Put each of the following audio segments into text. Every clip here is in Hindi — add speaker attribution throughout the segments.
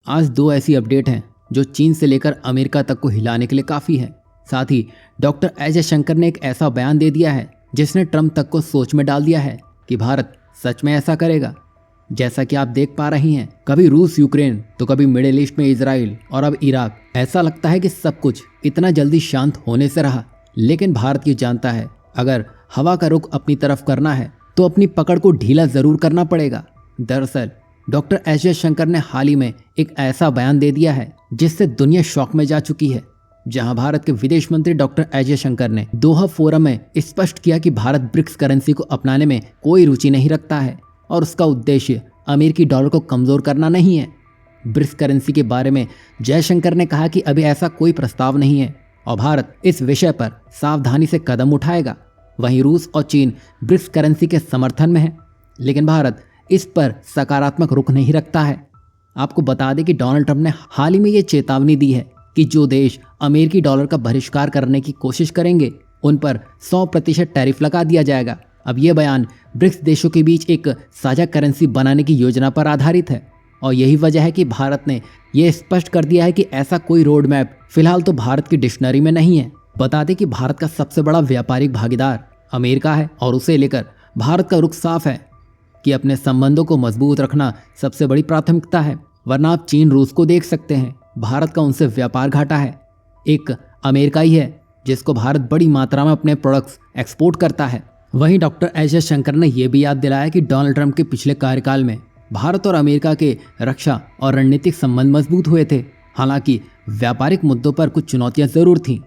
Speaker 1: आज दो ऐसी अपडेट हैं जो चीन से लेकर अमेरिका तक को हिलाने के लिए काफ़ी है। साथ ही डॉक्टर एस जयशंकर ने एक ऐसा बयान दे दिया है जिसने ट्रंप तक को सोच में डाल दिया है कि भारत सच में ऐसा करेगा। जैसा कि आप देख पा रही हैं, कभी रूस यूक्रेन तो कभी मिडिल ईस्ट में इजराइल और अब इराक। ऐसा लगता है कि सब कुछ इतना जल्दी शांत होने से रहा, लेकिन भारत ये जानता है अगर हवा का रुख अपनी तरफ करना है तो अपनी पकड़ को ढीला जरूर करना पड़ेगा। दरअसल डॉक्टर एस जयशंकर ने हाल ही में एक ऐसा बयान दे दिया है जिससे दुनिया शॉक में जा चुकी है। जहां भारत के विदेश मंत्री डॉक्टर एस जयशंकर ने दोहा फोरम में स्पष्ट किया कि भारत ब्रिक्स करेंसी को अपनाने में कोई रुचि नहीं रखता है और उसका उद्देश्य अमेरिकी डॉलर को कमजोर करना नहीं है। ब्रिक्स करेंसी के बारे में जयशंकर ने कहा कि अभी ऐसा कोई प्रस्ताव नहीं है और भारत इस विषय पर सावधानी से कदम उठाएगा। वहीं रूस और चीन ब्रिक्स करेंसी के समर्थन में है, लेकिन भारत इस पर सकारात्मक रुख नहीं रखता है। आपको बता दें कि डोनाल्ड ट्रंप ने हाल ही में ये चेतावनी दी है कि जो देश अमेरिकी डॉलर का बहिष्कार करने की कोशिश करेंगे उन पर 100% टैरिफ लगा दिया जाएगा। अब ये बयान ब्रिक्स देशों के बीच एक साझा करेंसी बनाने की योजना पर आधारित है और यही वजह है कि भारत ने यह स्पष्ट कर दिया है कि ऐसा कोई रोड मैप फिलहाल तो भारत की डिक्शनरी में नहीं है। बता दें कि भारत का सबसे बड़ा व्यापारिक भागीदार अमेरिका है और उसे लेकर भारत का रुख साफ है कि अपने संबंधों को मजबूत रखना सबसे बड़ी प्राथमिकता है। वरना आप चीन रूस को देख सकते हैं, भारत का उनसे व्यापार घाटा है। एक अमेरिका ही है जिसको भारत बड़ी मात्रा में अपने प्रोडक्ट्स एक्सपोर्ट करता है। वहीं डॉक्टर एस जयशंकर ने यह भी याद दिलाया कि डोनाल्ड ट्रंप के पिछले कार्यकाल में भारत और अमेरिका के रक्षा और रणनीतिक संबंध मजबूत हुए थे। हालांकि व्यापारिक मुद्दों पर कुछ चुनौतियां जरूर थीं।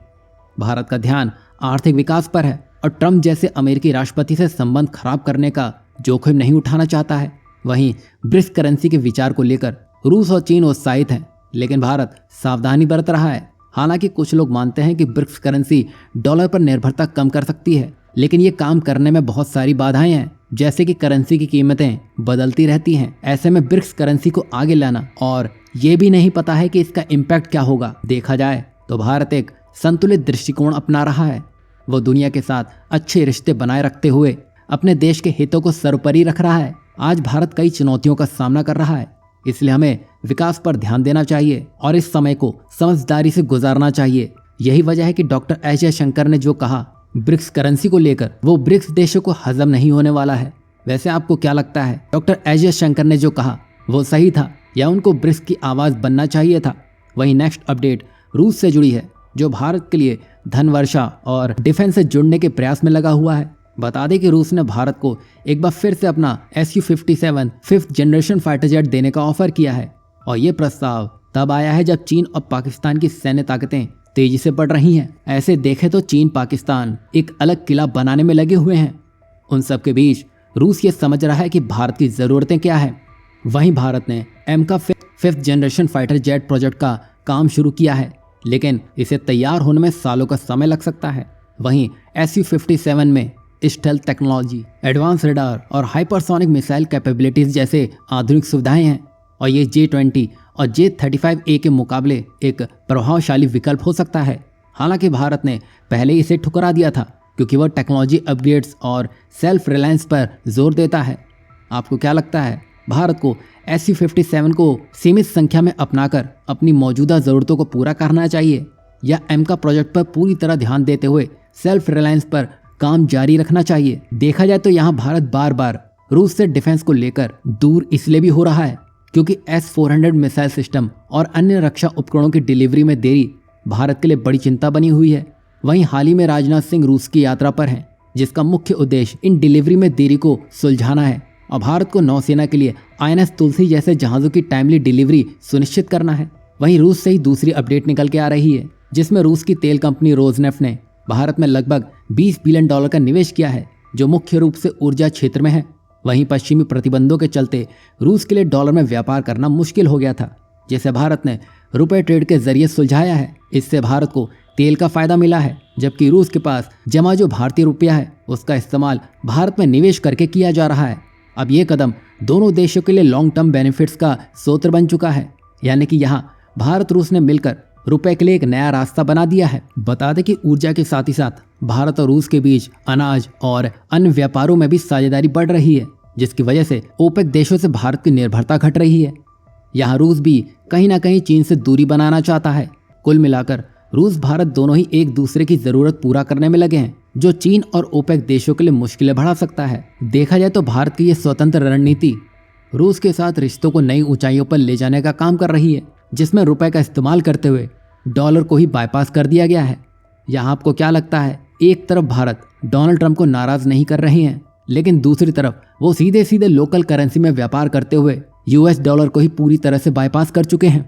Speaker 1: भारत का ध्यान आर्थिक विकास पर है और ट्रंप जैसे अमेरिकी राष्ट्रपति से संबंध खराब करने का जोखिम नहीं उठाना चाहता है। वहीं ब्रिक्स करेंसी के विचार को लेकर रूस और चीन उत्साहित हैं, लेकिन भारत सावधानी बरत रहा है। हालांकि कुछ लोग मानते हैं कि ब्रिक्स करेंसी डॉलर पर निर्भरता कम कर सकती है, लेकिन ये काम करने में बहुत सारी बाधाएं हैं, जैसे कि करेंसी की कीमतें बदलती रहती हैं। ऐसे में ब्रिक्स करेंसी को आगे लाना और ये भी नहीं पता है कि इसका इम्पैक्ट क्या होगा। देखा जाए तो भारत एक संतुलित दृष्टिकोण अपना रहा है। वो दुनिया के साथ अच्छे रिश्ते बनाए रखते हुए अपने देश के हितों को सर्वोपरि रख रहा है। आज भारत कई चुनौतियों का सामना कर रहा है, इसलिए हमें विकास पर ध्यान देना चाहिए और इस समय को समझदारी से गुजारना चाहिए। यही वजह है कि डॉक्टर एस जयशंकर ने जो कहा ब्रिक्स करेंसी को लेकर, वो ब्रिक्स देशों को हजम नहीं होने वाला है। वैसे आपको क्या लगता है, डॉक्टर एस जयशंकर ने जो कहा वो सही था या उनको ब्रिक्स की आवाज बनना चाहिए था? वहीं नेक्स्ट अपडेट रूस से जुड़ी है, जो भारत के लिए धन वर्षा और डिफेंस से जुड़ने के प्रयास में लगा हुआ है। बता दें कि रूस ने भारत को एक बार फिर से अपना Su-57 5th generation fighter jet देने का ऑफर किया है और ये प्रस्ताव तब आया है जब चीन और पाकिस्तान की सैन्य ताकतें तेजी से बढ़ रही हैं। ऐसे देखें तो चीन पाकिस्तान एक अलग किला बनाने में लगे हुए हैं। उन सब के बीच रूस ये समझ रहा है कि भारत की ज़रूरतें क्या है। वहीं भारत ने एमका 5th generation fighter jet project का काम शुरू किया है, लेकिन इसे तैयार होने में सालों का समय लग सकता है। वहीं Su-57 में स्टेल्थ टेक्नोलॉजी, एडवांस रडार और हाइपरसोनिक मिसाइल कैपेबिलिटीज जैसे आधुनिक सुविधाएं हैं और ये J-20 और J-35A के मुकाबले एक प्रभावशाली विकल्प हो सकता है। हालांकि भारत ने पहले इसे ठुकरा दिया था क्योंकि वह टेक्नोलॉजी अपग्रेड्स और सेल्फ रिलायंस पर जोर देता है। आपको क्या लगता है, भारत को Su-57 को सीमित संख्या में अपनाकर अपनी मौजूदा ज़रूरतों को पूरा करना चाहिए या एमका प्रोजेक्ट पर पूरी तरह ध्यान देते हुए सेल्फ रिलायंस पर काम जारी रखना चाहिए? देखा जाए तो यहाँ भारत बार बार रूस से डिफेंस को लेकर दूर इसलिए भी हो रहा है क्योंकि S-400 मिसाइल सिस्टम और अन्य रक्षा उपकरणों की डिलीवरी में देरी भारत के लिए बड़ी चिंता बनी हुई है। वहीं हाल ही में राजनाथ सिंह रूस की यात्रा पर हैं, जिसका मुख्य उद्देश्य इन डिलीवरी में देरी को सुलझाना है और भारत को नौसेना के लिए INS तुलसी जैसे जहाज़ों की टाइमली डिलीवरी सुनिश्चित करना है। वहीं रूस से ही दूसरी अपडेट निकल के आ रही है, जिसमें रूस की तेल कंपनी रोजनेफ्ट ने भारत में लगभग $20 बिलियन का निवेश किया है, जो मुख्य रूप से ऊर्जा क्षेत्र में है। वहीं पश्चिमी प्रतिबंधों के चलते रूस के लिए डॉलर में व्यापार करना मुश्किल हो गया था, जिसे भारत ने रुपए ट्रेड के जरिए सुलझाया है। इससे भारत को तेल का फायदा मिला है, जबकि रूस के पास जमा जो भारतीय रुपया है उसका इस्तेमाल भारत में निवेश करके किया जा रहा है। अब ये कदम दोनों देशों के लिए लॉन्ग टर्म बेनिफिट्स का सूत्र बन चुका है, यानी कि यहाँ भारत रूस ने मिलकर रुपए के लिए एक नया रास्ता बना दिया है। बता दें कि ऊर्जा के साथ ही साथ भारत और रूस के बीच अनाज और अन्य व्यापारों में भी साझेदारी बढ़ रही है, जिसकी वजह से ओपेक देशों से भारत की निर्भरता घट रही है। यहाँ रूस भी कहीं ना कहीं चीन से दूरी बनाना चाहता है। कुल मिलाकर रूस भारत दोनों ही एक दूसरे की जरूरत पूरा करने में लगे हैं, जो चीन और ओपेक देशों के लिए मुश्किलें बढ़ा सकता है। देखा जाए तो भारत की यह स्वतंत्र रणनीति रूस के साथ रिश्तों को नई ऊंचाइयों पर ले जाने का काम कर रही है, जिसमें रुपए का इस्तेमाल करते हुए डॉलर को ही बाईपास कर दिया गया है। यहाँ आपको क्या लगता है? एक तरफ भारत डोनाल्ड ट्रंप को नाराज नहीं कर रहे हैं, लेकिन दूसरी तरफ वो सीधे सीधे लोकल करेंसी में व्यापार करते हुए यूएस डॉलर को ही पूरी तरह से बाईपास कर चुके हैं।